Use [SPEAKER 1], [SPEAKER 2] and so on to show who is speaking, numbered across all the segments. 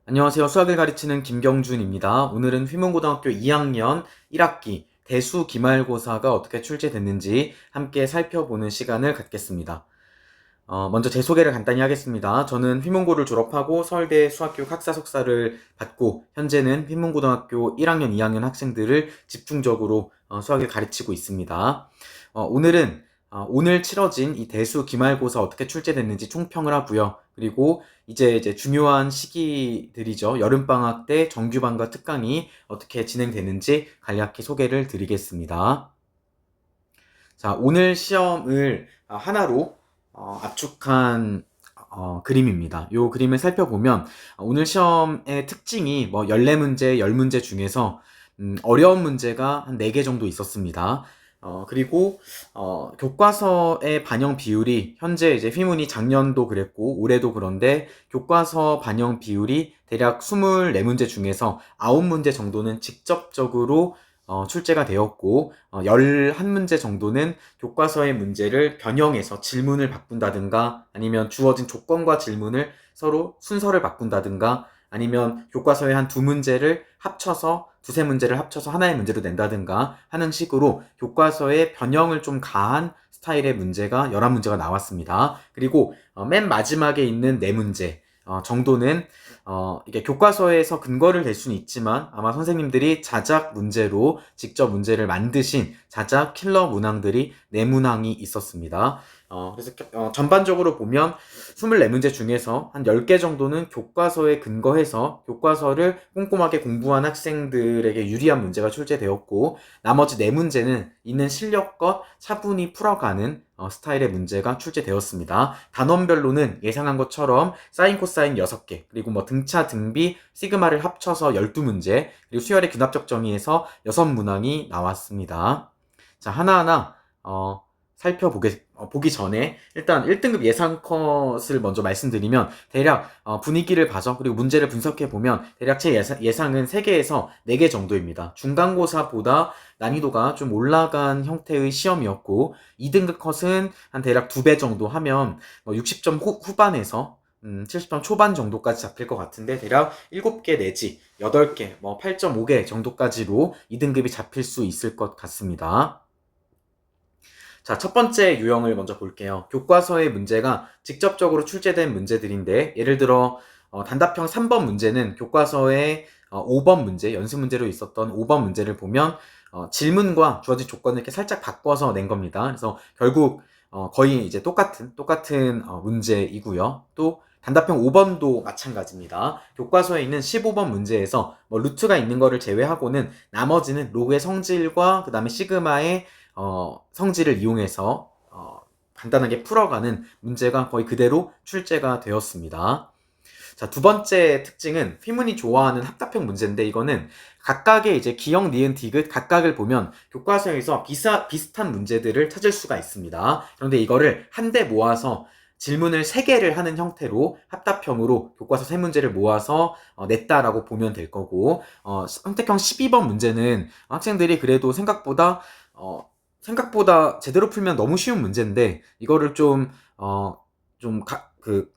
[SPEAKER 1] 안녕하세요. 수학을 가르치는 김경준입니다. 오늘은 휘문고등학교 2학년 1학기 대수 기말고사가 어떻게 출제됐는지 함께 살펴보는 시간을 갖겠습니다. 먼저 제 소개를 간단히 하겠습니다. 저는 휘문고를 졸업하고 서울대 수학교육 학사 석사를 받고 현재는 휘문고등학교 1학년, 2학년 학생들을 집중적으로 수학을 가르치고 있습니다. 오늘 치러진 이 대수 기말고사 어떻게 출제됐는지 총평을 하고요. 그리고 이제 중요한 시기들이죠. 여름방학 때 정규반과 특강이 어떻게 진행되는지 간략히 소개를 드리겠습니다. 자, 오늘 시험을 하나로 압축한 그림입니다. 이 그림을 살펴보면 오늘 시험의 특징이 뭐 14문제, 10문제 중에서 어려운 문제가 한 4개 정도 있었습니다. 그리고 교과서의 반영 비율이 현재 이제 휘문이 작년도 그랬고 올해도 그런데 교과서 반영 비율이 대략 24문제 중에서 9문제 정도는 직접적으로 출제가 되었고 11문제 정도는 교과서의 문제를 변형해서 질문을 바꾼다든가 아니면 주어진 조건과 질문을 서로 순서를 바꾼다든가 아니면 교과서의 한 두세 문제를 합쳐서 하나의 문제로 낸다든가 하는 식으로 교과서의 변형을 좀 가한 스타일의 문제가 11문제가 나왔습니다. 그리고 맨 마지막에 있는 4문제 정도는 이게 교과서에서 근거를 댈 수는 있지만 아마 선생님들이 자작 문제로 직접 문제를 만드신 자작 킬러 문항들이 4문항이 있었습니다. 그래서 전반적으로 보면 24문제 중에서 한 10개 정도는 교과서에 근거해서 교과서를 꼼꼼하게 공부한 학생들에게 유리한 문제가 출제되었고 나머지 4문제는 있는 실력껏 차분히 풀어가는 스타일의 문제가 출제되었습니다. 단원별로는 예상한 것처럼 사인 코사인 6개 그리고 뭐 등차 등비 시그마를 합쳐서 12문제 그리고 수열의 균합적 정의에서 6문항이 나왔습니다. 자, 하나하나 보기 전에 일단 1등급 예상 컷을 먼저 말씀드리면 대략 분위기를 봐서 그리고 문제를 분석해 보면 대략 제 예상은 3개에서 4개 정도입니다. 중간고사보다 난이도가 좀 올라간 형태의 시험이었고 2등급 컷은 한 대략 2배 정도 하면 60점 후반에서 70점 초반 정도까지 잡힐 것 같은데 대략 7개 내지 8개, 8.5개 정도까지로 2등급이 잡힐 수 있을 것 같습니다. 자, 첫 번째 유형을 먼저 볼게요. 교과서의 문제가 직접적으로 출제된 문제들인데 예를 들어 단답형 3번 문제는 교과서의 5번 문제, 연습 문제로 있었던 5번 문제를 보면 질문과 주어진 조건을 이렇게 살짝 바꿔서 낸 겁니다. 그래서 결국 거의 이제 똑같은 문제이고요. 또 단답형 5번도 마찬가지입니다. 교과서에 있는 15번 문제에서 루트가 있는 거를 제외하고는 나머지는 로그의 성질과 그 다음에 시그마의 성질을 이용해서 간단하게 풀어가는 문제가 거의 그대로 출제가 되었습니다. 자, 두 번째 특징은 휘문이 좋아하는 합답형 문제인데 이거는 각각의 이제 기역, 니은, 디귿 각각을 보면 교과서에서 비슷한 문제들을 찾을 수가 있습니다. 그런데 이거를 한데 모아서 질문을 3개를 하는 형태로 합답형으로 교과서 3문제를 모아서 냈다라고 보면 될 거고 선택형 12번 문제는 학생들이 그래도 생각보다 제대로 풀면 너무 쉬운 문제인데 이거를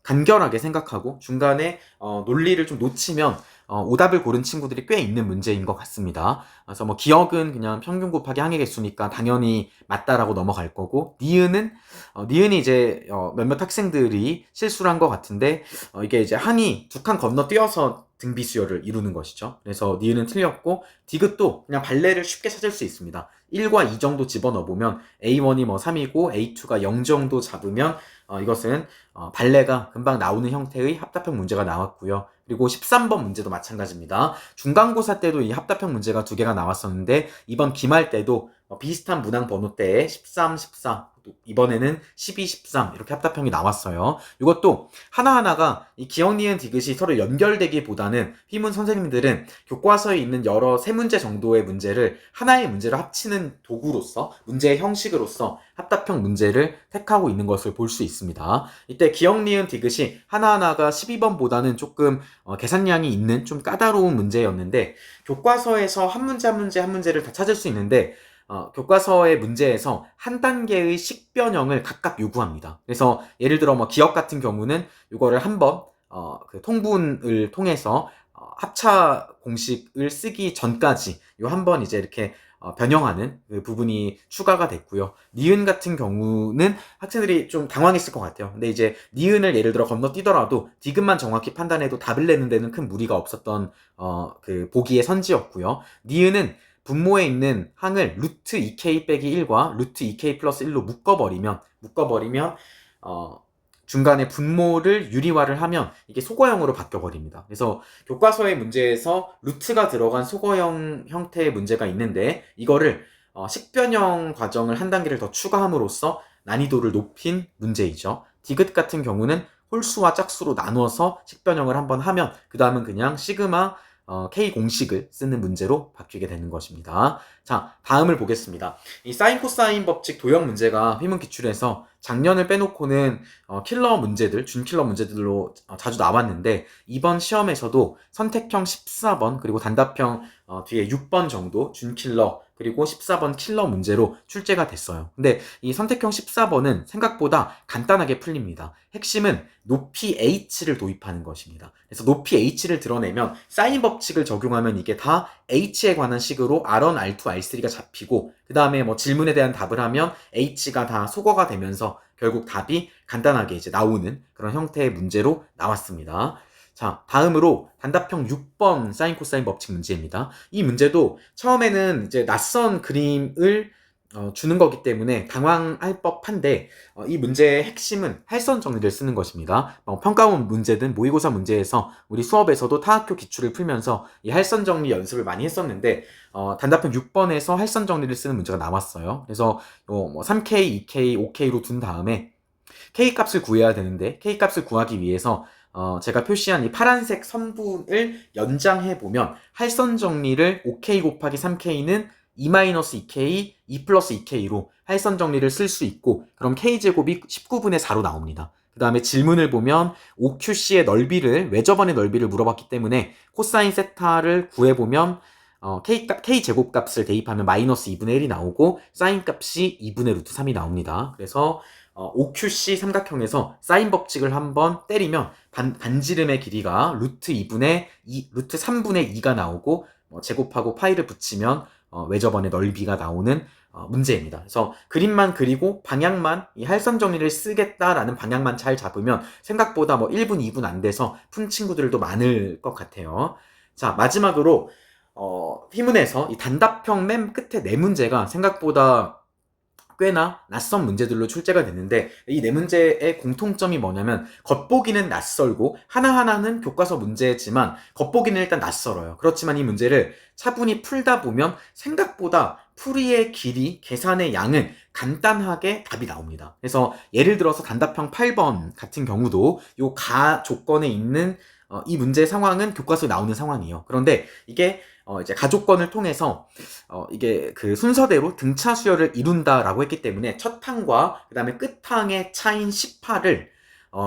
[SPEAKER 1] 간결하게 생각하고 중간에 논리를 좀 놓치면 오답을 고른 친구들이 꽤 있는 문제인 것 같습니다. 그래서 뭐 기억은 그냥 평균 곱하기 항의 개수니까 당연히 맞다라고 넘어갈 거고 니은이 이제 몇몇 학생들이 실수를 한 것 같은데 이게 이제 항이 2칸 건너뛰어서 등비수열을 이루는 것이죠. 그래서 니은은 틀렸고 디귿도 그냥 발레를 쉽게 찾을 수 있습니다. 1과 2 정도 집어넣어보면 A1이 뭐 3이고 A2가 0 정도 잡으면 이것은 발레가 금방 나오는 형태의 합답형 문제가 나왔고요. 그리고 13번 문제도 마찬가지입니다. 중간고사 때도 이 합답형 문제가 2개가 나왔었는데 이번 기말 때도 비슷한 문항 번호대에 13, 14 이번에는 12, 13 이렇게 합답형이 나왔어요. 이것도 하나하나가 이 기억, 니은, 디귿이 서로 연결되기보다는 휘문 선생님들은 교과서에 있는 여러 3문제 정도의 문제를 하나의 문제로 합치는 도구로서 문제의 형식으로서 합답형 문제를 택하고 있는 것을 볼 수 있습니다. 이때 기억, 니은, 디귿이 하나하나가 12번보다는 조금 계산량이 있는 좀 까다로운 문제였는데 교과서에서 한 문제를 다 찾을 수 있는데 교과서의 문제에서 한 단계의 식변형을 각각 요구합니다. 그래서 예를 들어 뭐 기억 같은 경우는 이거를 한번 그 통분을 통해서 합차 공식을 쓰기 전까지 요 한 번 이제 이렇게 변형하는 그 부분이 추가가 됐고요. 니은 같은 경우는 학생들이 좀 당황했을 것 같아요. 근데 이제 니은을 예를 들어 건너뛰더라도 디귿만 정확히 판단해도 답을 내는 데는 큰 무리가 없었던 그 보기의 선지였고요. 니은은 분모에 있는 항을 루트 2k 빼기 1과 루트 2k 플러스 1로 묶어버리면 중간에 분모를 유리화를 하면 이게 소거형으로 바뀌어버립니다. 그래서 교과서의 문제에서 루트가 들어간 소거형 형태의 문제가 있는데 이거를 식변형 과정을 한 단계를 더 추가함으로써 난이도를 높인 문제이죠. 디귿 같은 경우는 홀수와 짝수로 나누어서 식변형을 한번 하면 그 다음은 그냥 시그마 K 공식을 쓰는 문제로 바뀌게 되는 것입니다. 자, 다음을 보겠습니다. 이 사인 코사인 법칙 도형 문제가 휘문 기출에서 작년을 빼놓고는 킬러 문제들, 준킬러 문제들로 자주 나왔는데 이번 시험에서도 선택형 14번 그리고 단답형 뒤에 6번 정도 준킬러 그리고 14번 킬러 문제로 출제가 됐어요. 근데 이 선택형 14번은 생각보다 간단하게 풀립니다. 핵심은 높이 h를 도입하는 것입니다. 그래서 높이 h를 드러내면 사인 법칙을 적용하면 이게 다 h에 관한 식으로 R1, R2, R3가 잡히고 그 다음에 뭐 질문에 대한 답을 하면 h가 다 소거가 되면서 결국 답이 간단하게 이제 나오는 그런 형태의 문제로 나왔습니다. 자, 다음으로 단답형 6번 사인 코사인 법칙 문제입니다. 이 문제도 처음에는 이제 낯선 그림을 주는 거기 때문에 당황할 법한데 이 문제의 핵심은 할선 정리를 쓰는 것입니다. 평가원 문제든 모의고사 문제에서 우리 수업에서도 타학교 기출을 풀면서 이 할선 정리 연습을 많이 했었는데 단답형 6번에서 할선 정리를 쓰는 문제가 나왔어요. 그래서 3K, 2K, 5K로 둔 다음에 K 값을 구해야 되는데 K 값을 구하기 위해서 제가 표시한 이 파란색 선분을 연장해 보면 할선 정리를 5K 곱하기 3K는 2-2K, 2 플러스 2K로 할선 정리를 쓸 수 있고 그럼 K제곱이 19분의 4로 나옵니다. 그 다음에 질문을 보면 OQC의 넓이를 외접원의 넓이를 물어봤기 때문에 코사인 세타를 구해보면 K제곱 값을 대입하면 마이너스 2분의 1이 나오고 사인 값이 2분의 루트 3이 나옵니다. 그래서 OQC 삼각형에서 사인 법칙을 한번 때리면 반지름의 길이가 루트 3분의 2가 나오고 제곱하고 파이를 붙이면 외접원의 넓이가 나오는 문제입니다. 그래서 그림만 그리고 방향만 이 할선 정리를 쓰겠다라는 방향만 잘 잡으면 생각보다 1분, 2분 안 돼서 푼 친구들도 많을 것 같아요. 자, 마지막으로 휘문에서 이 단답형 맨 끝에 네 문제가 생각보다 꽤나 낯선 문제들로 출제가 됐는데 이 네 문제의 공통점이 뭐냐면 겉보기는 낯설고 하나하나는 교과서 문제지만 겉보기는 일단 낯설어요. 그렇지만 이 문제를 차분히 풀다 보면 생각보다 풀이의 길이, 계산의 양은 간단하게 답이 나옵니다. 그래서 예를 들어서 단답형 8번 같은 경우도 요 가 조건에 있는 이 문제 상황은 교과서에 나오는 상황이에요. 그런데 이게 이제 가조건을 통해서 이게 그 순서대로 등차 수열을 이룬다라고 했기 때문에 첫 항과 그 다음에 끝 항의 차인 18을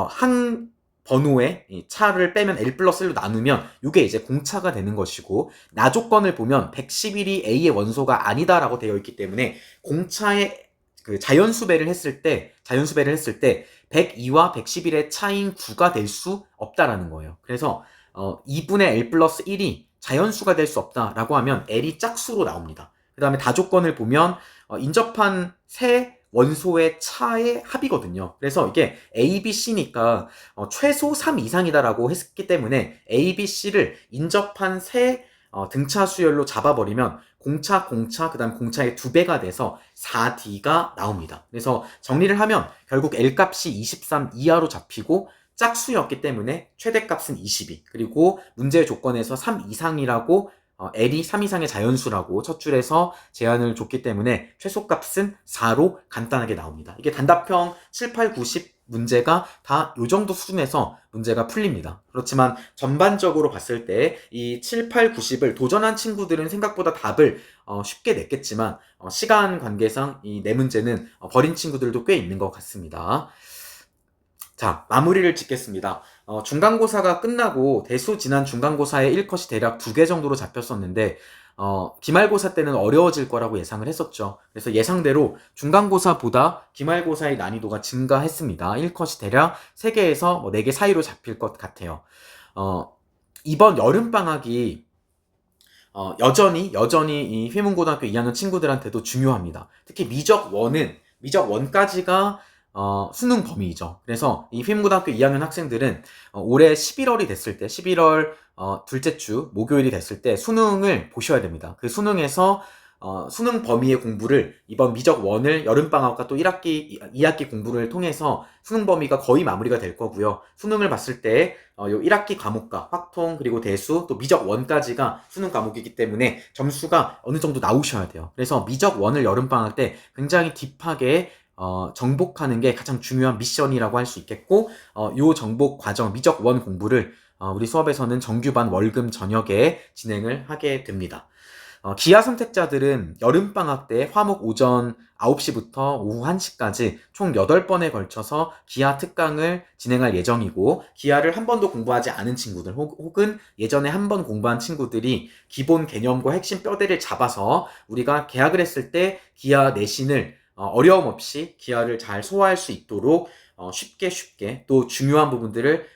[SPEAKER 1] 항 번호의 차를 빼면 L 플러스 1로 나누면 이게 이제 공차가 되는 것이고 나조건을 보면 111이 A의 원소가 아니다라고 되어 있기 때문에 공차의 그 자연수배를 했을 때 102와 111의 차인 9가 될 수 없다라는 거예요. 그래서 2분의 L 플러스 1이 자연수가 될 수 없다라고 하면 L이 짝수로 나옵니다. 그 다음에 다조건을 보면 인접한 세 원소의 차의 합이거든요. 그래서 이게 A, B, C니까 최소 3 이상이다라고 했기 때문에 A, B, C를 인접한 세 등차 수열로 잡아버리면 공차, 그 다음 공차의 2배가 돼서 4D가 나옵니다. 그래서 정리를 하면 결국 L값이 23 이하로 잡히고 짝수였기 때문에 최대값은 22 그리고 문제의 조건에서 3 이상이라고 L이 3 이상의 자연수라고 첫 줄에서 제한을 줬기 때문에 최소값은 4로 간단하게 나옵니다. 이게 단답형 7, 8, 90 문제가 다 요 정도 수준에서 문제가 풀립니다. 그렇지만 전반적으로 봤을 때 이 7, 8, 90을 도전한 친구들은 생각보다 답을 쉽게 냈겠지만 시간 관계상 이 네 문제는 버린 친구들도 꽤 있는 것 같습니다. 자, 마무리를 짓겠습니다. 중간고사가 끝나고 대수 지난 중간고사의 1컷이 대략 2개 정도로 잡혔었는데 기말고사 때는 어려워질 거라고 예상을 했었죠. 그래서 예상대로 중간고사보다 기말고사의 난이도가 증가했습니다. 1컷이 대략 3개에서 4개 사이로 잡힐 것 같아요. 이번 여름방학이 여전히 이 휘문고등학교 2학년 친구들한테도 중요합니다. 특히 미적 1까지가 수능 범위이죠. 그래서 이 휘문고등학교 2학년 학생들은 올해 11월이 됐을 때, 11월 둘째 주 목요일이 됐을 때 수능을 보셔야 됩니다. 그 수능에서 수능 범위의 공부를 이번 미적 1을 여름방학과 또 2학기 공부를 통해서 수능 범위가 거의 마무리가 될 거고요. 수능을 봤을 때 요 1학기 과목과 확통 그리고 대수 또 미적 1까지가 수능 과목이기 때문에 점수가 어느 정도 나오셔야 돼요. 그래서 미적 1을 여름방학 때 굉장히 딥하게 정복하는 게 가장 중요한 미션이라고 할 수 있겠고 요 정복 과정 미적 1 공부를 우리 수업에서는 정규반 월금 저녁에 진행을 하게 됩니다. 기하 선택자들은 여름방학 때 화목 오전 9시부터 오후 1시까지 총 8번에 걸쳐서 기하 특강을 진행할 예정이고, 기하를 한 번도 공부하지 않은 친구들 혹은 예전에 한 번 공부한 친구들이 기본 개념과 핵심 뼈대를 잡아서 우리가 개학을 했을 때 기하 내신을 어려움 없이 기하를 잘 소화할 수 있도록 쉽게 또 중요한 부분들을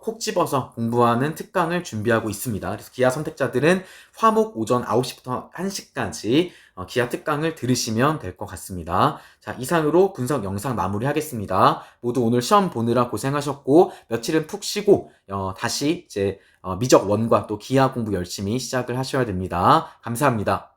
[SPEAKER 1] 콕 집어서 공부하는 특강을 준비하고 있습니다. 그래서 기하 선택자들은 화목 오전 9시부터 1시까지 기하 특강을 들으시면 될 것 같습니다. 자, 이상으로 분석 영상 마무리하겠습니다. 모두 오늘 시험 보느라 고생하셨고 며칠은 푹 쉬고 다시 이제 미적 1과 또 기하 공부 열심히 시작을 하셔야 됩니다. 감사합니다.